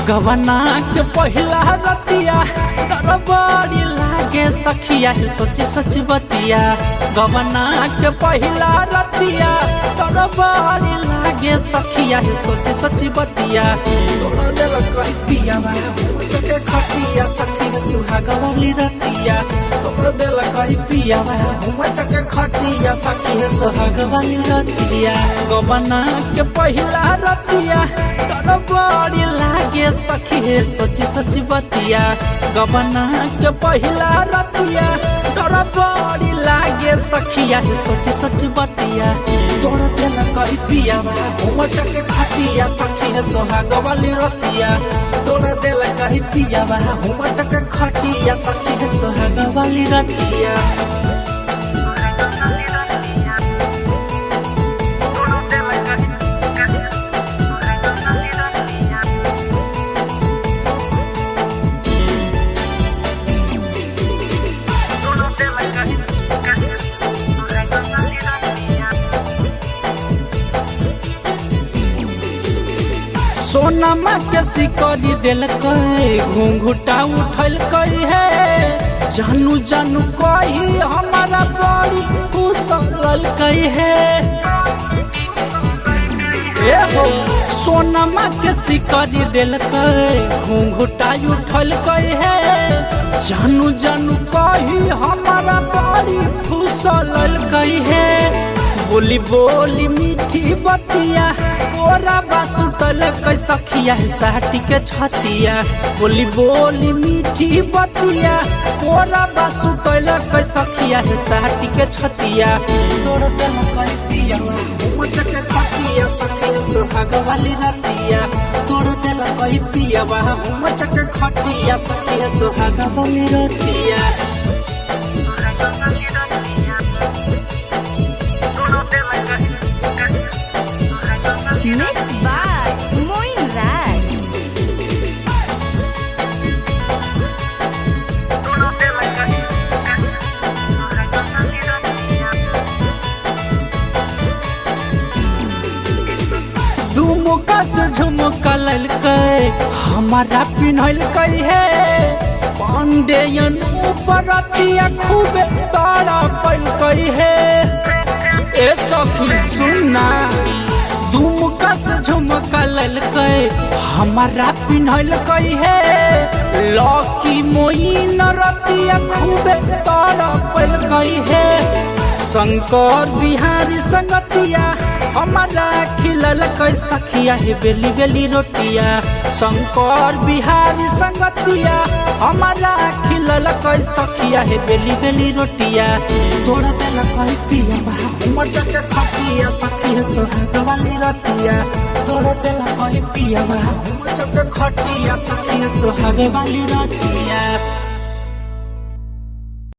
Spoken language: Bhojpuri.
गवना के पहिला रतिया डर बड़ी लागे सखिया सोची सच बतिया। गवना के पहिला रतिया डर बड़ी लागे सखिया सोची सच बतिया। तोड़ दिल कही पिया के खटिया सखी सुहाग वाली रतिया। तोड़ दिल कही पिया के खटिया सखी सुहाग वाली रतिया। गवना के पहिला रतिया डर बड़ी लागे सखी सोची सच बतिया। गवना के पहिला रतिया डर बड़ी लागे सखिया सोची सच बतिया। तोड़ दिल कही पिया के खटिया सखी सोहाग वाली रतिया। तोड़ दिल कही पिया के खटिया सखी सोहाग वाली रतिया। सोनमा के सिकड़ी दिल घूंघुटा उठल कही है। जानू जानू कही हमारा बड़ी कुशल कही है। सोनमा के सिकड़ी दिल घूंघुटा उठल कही है। जानू जानू कही हमारा बड़ी कुशल कही है। बोली बोली मीठी बतिया कोरा बासुतल कै सखिया साटी के छतिया। बोली बोली मीठी बतिया कोरा बासुतल कै सखिया साटी के छतिया। तोड़ दिल कही पिया के खटिया सखी सुहाग वाली रतिया। तोड़ दिल कही पिया के खटिया सखी सुहाग वाली रतिया। Mixed by Moin Raj. झुमका से झुमका ललकै हमारा पिन्हल कई है। पांडेयन ऊपर रतिया खूबे तारा पल कई है। ए सखी सुनना दुमका से झुमका ललकै हमारा पिन्हल कई है। लौकी मोइन रतिया खूबे तारा पल कई है। शंकर बिहारी संगतिया हमारा खिलल कै सखिया बेली बेली रोटिया। शंकर बिहारी संगतिया हमारा खिलल कै सखिया बेली बेली रोटिया। तोड़ दिल कही पिया के खटिया सखी सोहाग वाली रतिया। तोड़ दिल कही पिया के खटिया सखी सोहाग वाली रतिया।